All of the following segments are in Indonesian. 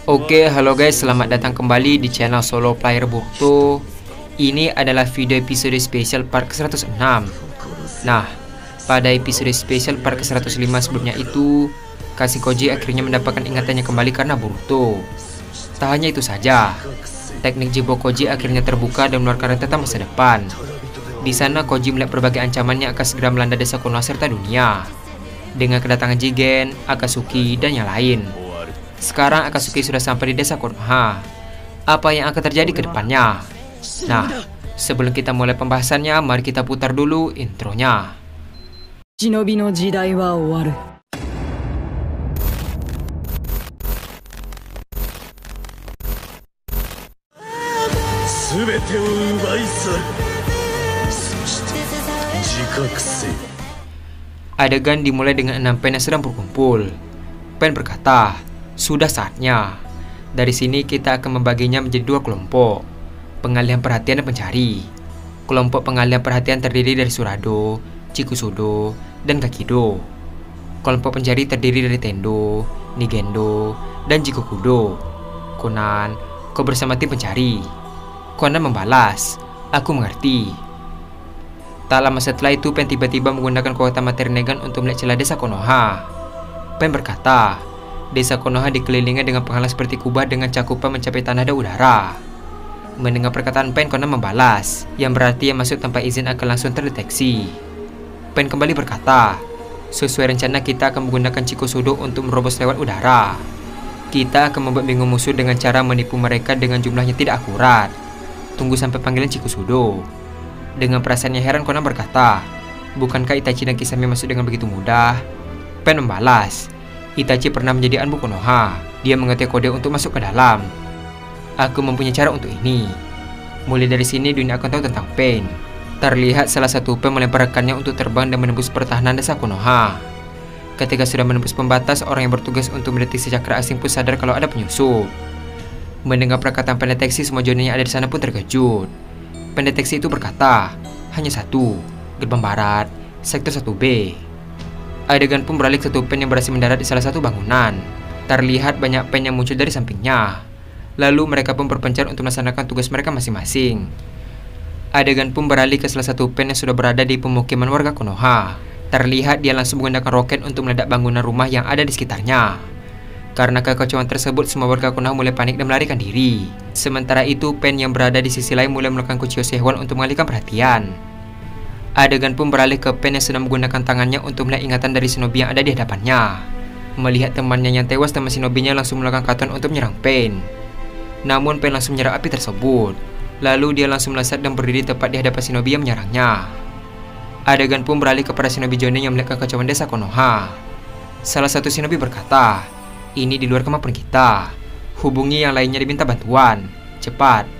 Oke, halo guys, selamat datang kembali di channel Solo Player Boruto. Ini adalah video episode spesial part ke-106. Nah, pada episode spesial part ke-105 sebelumnya itu, Kashikoji akhirnya mendapatkan ingatannya kembali karena Boruto. Tak hanya itu saja, teknik Jibokoji akhirnya terbuka dan mengeluarkan rentetan masa depan. Di sana Koji melihat berbagai ancaman yang akan segera melanda desa Konoha serta dunia, dengan kedatangan Jigen, Akatsuki, dan yang lain. Sekarang Akatsuki sudah sampai di desa Konoha. Apa yang akan terjadi ke depannya? Nah, sebelum kita mulai pembahasannya, mari kita putar dulu intronya. Shinobi no jidai wa owaru. Adegan dimulai dengan 6 pen yang sedang berkumpul. Pen berkata, "Sudah saatnya." Dari sini kita akan membaginya menjadi 2 kelompok, pengalihan perhatian dan pencari. Kelompok pengalihan perhatian terdiri dari Surado, Chikusudo, dan Kakido. Kelompok pencari terdiri dari Tendo, Nigendo, dan Jikokudo. Konan, kau bersama tim pencari. Konan membalas, "Aku mengerti." Tak lama setelah itu, Pen tiba-tiba menggunakan kekuatan materi Negan untuk melihat celah desa Konoha. Pen berkata, desa Konoha dikelilingi dengan penghalang seperti kubah dengan cakupan mencapai tanah dan udara. Mendengar perkataan Pen, Konan membalas, yang berarti yang masuk tanpa izin akan langsung terdeteksi. Pen kembali berkata, "Sesuai rencana kita akan menggunakan Chikusudo untuk merobos lewat udara. Kita akan membuat bingung musuh dengan cara menipu mereka dengan jumlahnya tidak akurat. Tunggu sampai panggilan Chikusudo." Dengan perasaannya heran, Konan berkata, "Bukankah Itachi dan Kisame masuk dengan begitu mudah?" Pen membalas, "Itachi pernah menjadi Anbu Konoha. Dia mengerti kode untuk masuk ke dalam. Aku mempunyai cara untuk ini." Mulai dari sini dunia akan tahu tentang Pen. Terlihat salah satu Pen melempar rekannya untuk terbang dan menembus pertahanan desa Konoha. Ketika sudah menembus pembatas, orang yang bertugas untuk mendeteksi cakra asing pun sadar kalau ada penyusup. Mendengar perkataan pendeteksi, semua jonin yang ada di sana pun terkejut. Pendeteksi itu berkata, "Hanya satu, gerbang barat, sektor 1B." Adegan pun beralih ke satu Pen yang berhasil mendarat di salah satu bangunan. Terlihat banyak Pen yang muncul dari sampingnya. Lalu mereka pun berpencar untuk melaksanakan tugas mereka masing-masing. Adegan pun beralih ke salah satu Pen yang sudah berada di pemukiman warga Konoha. Terlihat dia langsung menggunakan roket untuk meledak bangunan rumah yang ada di sekitarnya. Karena kekacauan tersebut, semua warga Konoha mulai panik dan melarikan diri. Sementara itu, Pen yang berada di sisi lain mulai melakukan Kuchiyose hewan untuk mengalihkan perhatian. Adegan pun beralih ke Pen yang sedang menggunakan tangannya untuk melihat ingatan dari shinobi yang ada di hadapannya. Melihat temannya yang tewas, teman shinobinya langsung melakukan katon untuk menyerang Pen. Namun Pen langsung menyerang api tersebut. Lalu dia langsung melesat dan berdiri tepat di hadapan shinobi yang menyerangnya. Adegan pun beralih kepada shinobi jonin yang melihat kekacauan desa Konoha. Salah satu shinobi berkata, "Ini di luar kemampuan kita. Hubungi yang lainnya diminta bantuan. Cepat."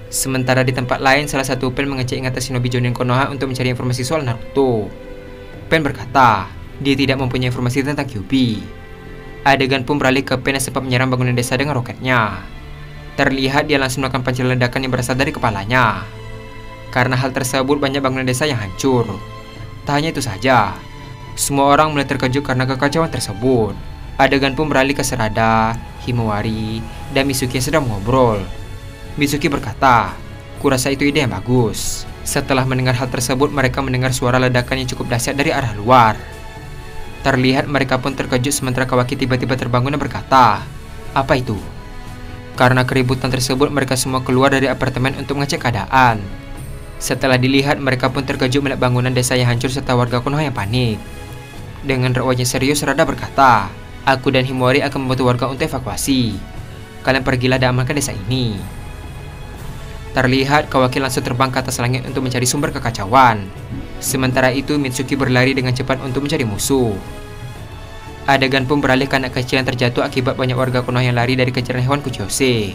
Sementara di tempat lain, salah satu Pen mengecek ingatan shinobi jonin Konoha untuk mencari informasi soal Naruto. Pen berkata, dia tidak mempunyai informasi tentang Kyuubi. Adegan pun beralih ke Pen yang sempat menyerang bangunan desa dengan roketnya. Terlihat dia langsung melakukan pancaran ledakan yang berasal dari kepalanya. Karena hal tersebut, banyak bangunan desa yang hancur. Tak hanya itu saja, semua orang mulai terkejut karena kekacauan tersebut. Adegan pun beralih ke Sarada, Himawari, dan Mitsuki yang sedang mengobrol. Mitsuki berkata, "Kurasa itu ide yang bagus." Setelah mendengar hal tersebut, mereka mendengar suara ledakan yang cukup dahsyat dari arah luar. Terlihat mereka pun terkejut sementara Kawaki tiba-tiba terbangun dan berkata, "Apa itu?" Karena keributan tersebut, mereka semua keluar dari apartemen untuk mengecek keadaan. Setelah dilihat, mereka pun terkejut melihat bangunan desa yang hancur serta warga Konoha yang panik. Dengan wajah serius, Sarada berkata, "Aku dan Himawari akan membantu warga untuk evakuasi. Kalian pergilah dan amankan desa ini." Terlihat Kawaki langsung terbang ke atas langit untuk mencari sumber kekacauan. Sementara itu, Mitsuki berlari dengan cepat untuk mencari musuh. Adegan pun beralih ke anak kecil yang terjatuh akibat banyak warga Konoha yang lari dari kejaran hewan Kuchiyose.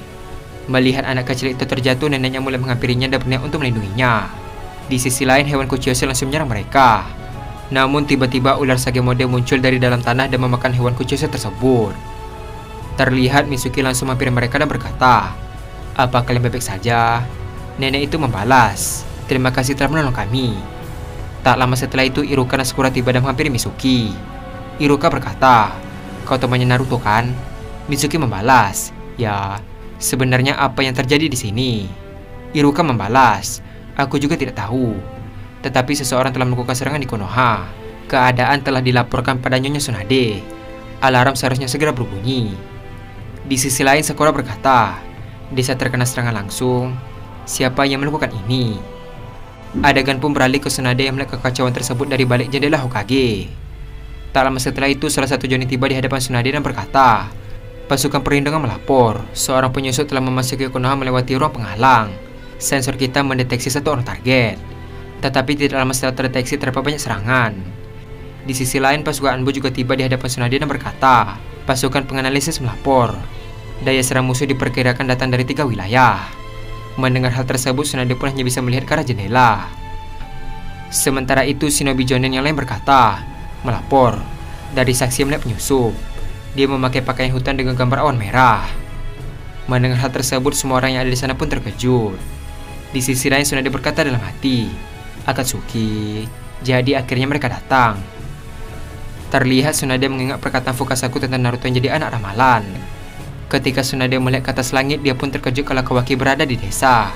Melihat anak kecil itu terjatuh, neneknya mulai menghampirinya dan berniat untuk melindunginya. Di sisi lain, hewan Kuchiyose langsung menyerang mereka. Namun tiba-tiba ular Sagemode muncul dari dalam tanah dan memakan hewan Kuchiyose tersebut. Terlihat Mitsuki langsung menghampiri mereka dan berkata, "Apa kalian baik-baik saja?" Nenek itu membalas, "Terima kasih telah menolong kami." Tak lama setelah itu, Iruka dan Sakura tiba dan menghampiri Mitsuki. Iruka berkata, "Kau temannya Naruto kan?" Mitsuki membalas, Ya, sebenarnya apa yang terjadi di sini? Iruka membalas, aku juga tidak tahu. Tetapi seseorang telah melakukan serangan di Konoha. Keadaan telah dilaporkan pada Nyonya Tsunade. Alarm seharusnya segera berbunyi. Di sisi lain, Sakura berkata, desa terkena serangan langsung. Siapa yang melakukan ini? Adegan pun beralih ke Tsunade yang melihat kekacauan tersebut dari balik jendela Hokage. Tak lama setelah itu, salah satu Jonin tiba di hadapan Tsunade dan berkata, pasukan perlindungan melapor, seorang penyusup telah memasuki Konoha melewati ruang penghalang. Sensor kita mendeteksi satu orang target, tetapi tidak lama setelah terdeteksi terdapat banyak serangan. Di sisi lain, pasukan Anbu juga tiba di hadapan Tsunade dan berkata, pasukan penganalisis melapor, daya serang musuh diperkirakan datang dari 3 wilayah. Mendengar hal tersebut, Tsunade pun hanya bisa melihat ke arah jendela. Sementara itu, shinobi Jonin yang lain berkata, melapor, dari saksi melihat penyusup. Dia memakai pakaian hutan dengan gambar awan merah. Mendengar hal tersebut, semua orang yang ada di sana pun terkejut. Di sisi lain, Tsunade berkata dalam hati, Akatsuki, jadi akhirnya mereka datang. Terlihat Tsunade mengingat perkataan Fukasaku tentang Naruto yang jadi anak ramalan. Ketika Tsunade melihat ke atas langit, dia pun terkejut kalau Kawaki berada di desa.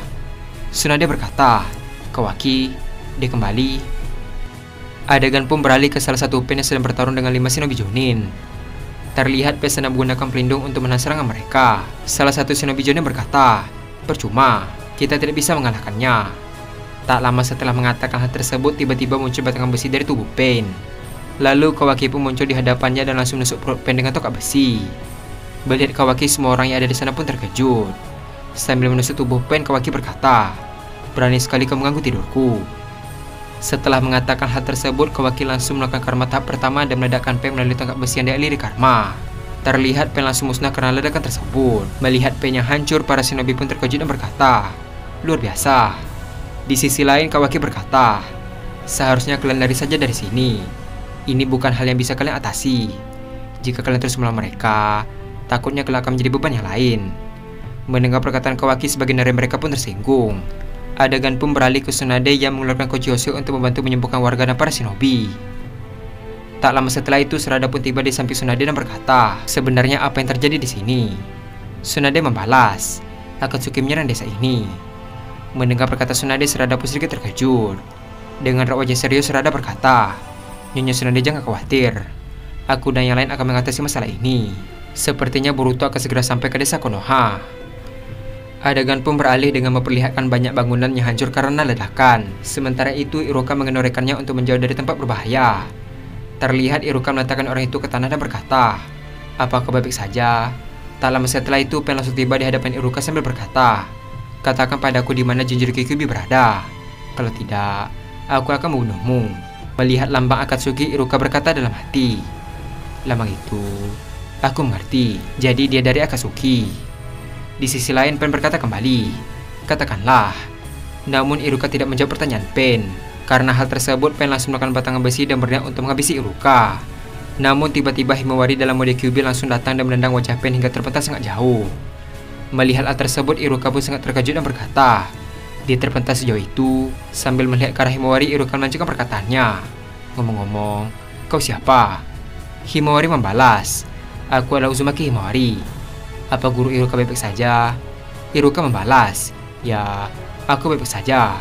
Tsunade berkata, Kawaki, dia kembali. Adegan pun beralih ke salah satu pen yang sedang bertarung dengan 5 shinobi Jonin. Terlihat pen sedang menggunakan pelindung untuk menahan serangan mereka. Salah satu shinobi Jonin berkata, percuma, kita tidak bisa mengalahkannya. Tak lama setelah mengatakan hal tersebut, tiba-tiba muncul batangan besi dari tubuh pen. Lalu Kawaki pun muncul di hadapannya dan langsung menusuk perut pen dengan tongkat besi. Melihat Kawaki, semua orang yang ada di sana pun terkejut. Sambil menusuk tubuh pen, Kawaki berkata, berani sekali kau mengganggu tidurku. Setelah mengatakan hal tersebut, Kawaki langsung melakukan karma tahap pertama dan meledakkan pen melalui tongkat besi yang dialiri karma. Terlihat pen langsung musnah karena ledakan tersebut. Melihat pen yang hancur, para shinobi pun terkejut dan berkata, luar biasa. Di sisi lain, Kawaki berkata, seharusnya kalian lari saja dari sini. Ini bukan hal yang bisa kalian atasi. Jika kalian terus melawan mereka, takutnya kalian akan menjadi beban yang lain. Mendengar perkataan Kawaki, sebagian dari mereka pun tersinggung. Adegan pun beralih ke Tsunade yang mengeluarkan Kochiyose untuk membantu menyembuhkan warga dan para shinobi. Tak lama setelah itu, Sarada pun tiba di samping Tsunade dan berkata, sebenarnya apa yang terjadi di sini? Tsunade membalas, Akatsuki menyerang desa ini. Mendengar perkataan Tsunade, Sarada pun sedikit terkejut. Dengan wajah serius, Sarada berkata, Nyonya Tsunade, jangan khawatir. Aku dan yang lain akan mengatasi masalah ini. Sepertinya Boruto akan segera sampai ke desa Konoha. Adegan pun beralih dengan memperlihatkan banyak bangunan yang hancur karena ledakan. Sementara itu, Iruka mengenorikannya untuk menjauh dari tempat berbahaya. Terlihat Iruka meletakkan orang itu ke tanah dan berkata, apakah baik saja? Tak lama setelah itu, Pen langsung tiba di hadapan Iruka sambil berkata, katakan padaku di mana Jinchuriki Kyuubi berada. Kalau tidak, aku akan membunuhmu. Melihat lambang Akatsuki, Iruka berkata dalam hati, lambang itu, aku mengerti. Jadi dia dari Akatsuki. Di sisi lain, Pen berkata kembali, katakanlah. Namun Iruka tidak menjawab pertanyaan Pen. Karena hal tersebut, Pen langsung melakukan batangan besi dan berniat untuk menghabisi Iruka. Namun tiba-tiba Himawari dalam mode Kyuubi langsung datang dan menendang wajah Pen hingga terpental sangat jauh. Melihat hal tersebut, Iruka pun sangat terkejut dan berkata, dia terpental sejauh itu. Sambil melihat ke arah Himawari, Iruka melanjutkan perkataannya, ngomong-ngomong, kau siapa? Himawari membalas, aku adalah Uzumaki Himawari. Apa guru Iruka baik-baik saja? Iruka membalas, ya, aku baik-baik saja.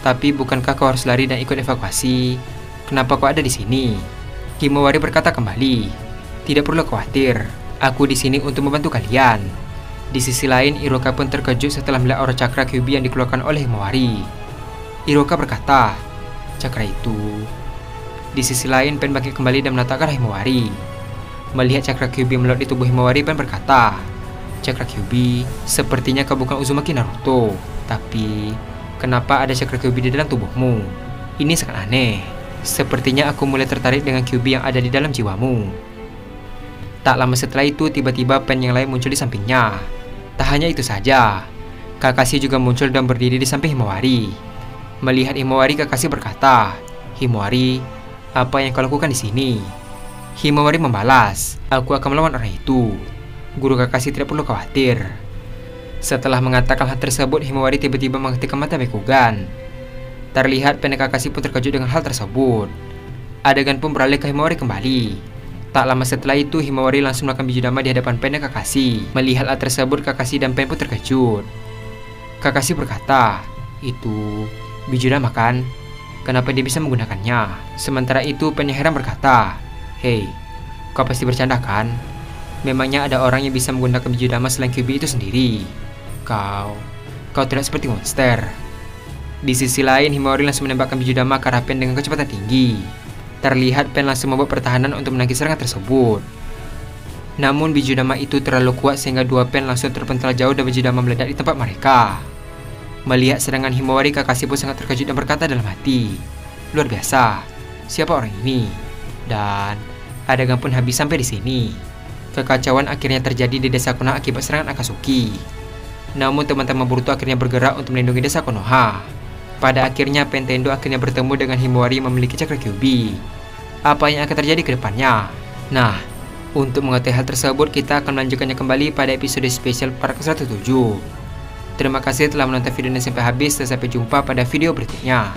Tapi bukankah kau harus lari dan ikut evakuasi? Kenapa kau ada di sini? Himawari berkata kembali, tidak perlu khawatir. Aku di sini untuk membantu kalian. Di sisi lain, Iruka pun terkejut setelah melihat aura cakra Kyuubi yang dikeluarkan oleh Himawari. Iruka berkata, cakra itu. Di sisi lain, Pen bangkit kembali dan menatap arah Himawari. Melihat cakra Kyuubi melot di tubuh Himawari, Pen berkata, cakra Kyuubi, sepertinya kau bukan Uzumaki Naruto. Tapi, kenapa ada cakra Kyuubi di dalam tubuhmu? Ini sangat aneh. Sepertinya aku mulai tertarik dengan Kyuubi yang ada di dalam jiwamu. Tak lama setelah itu, tiba-tiba Pen yang lain muncul di sampingnya. Tak hanya itu saja, Kakashi juga muncul dan berdiri di samping Himawari. Melihat Himawari, Kakashi berkata, Himawari, apa yang kau lakukan di sini? Himawari membalas, aku akan melawan orang itu. Guru Kakashi tidak perlu khawatir. Setelah mengatakan hal tersebut, Himawari tiba-tiba menghentikan mata Byakugan. Terlihat Pen dan Kakashi pun terkejut dengan hal tersebut. Adegan pun beralih ke Himawari kembali. Tak lama setelah itu, Himawari langsung melakukan Bijudama di hadapan Pen dan Kakashi. Melihat hal tersebut, Kakashi dan Pen pun terkejut. Kakashi berkata, "Itu Bijudama kan? Kenapa dia bisa menggunakannya?" Sementara itu, Pen yang heran berkata, "Hei, kau pasti bercanda kan? Memangnya ada orang yang bisa menggunakan Bijudama selain Kyuubi itu sendiri? Kau tidak seperti monster." Di sisi lain, Himawari langsung menembakkan Bijudama ke arah Pen dengan kecepatan tinggi. Terlihat Pen langsung membuat pertahanan untuk menangkis serangan tersebut. Namun Bijudama itu terlalu kuat sehingga dua Pen langsung terpental jauh dan Bijudama meledak di tempat mereka. Melihat serangan Himawari, Kakashi pun sangat terkejut dan berkata dalam hati, "Luar biasa, siapa orang ini?" Dan adegan pun habis sampai di sini. Kekacauan akhirnya terjadi di desa Konoha akibat serangan Akatsuki. Namun teman-teman Boruto akhirnya bergerak untuk melindungi desa Konoha. Pada akhirnya Pentendo akhirnya bertemu dengan Himawari memiliki cakra Kyuubi. Apa yang akan terjadi ke depannya? Nah, untuk mengetahui hal tersebut kita akan melanjutkannya kembali pada episode spesial part ke-107. Terima kasih telah menonton video ini sampai habis dan sampai jumpa pada video berikutnya.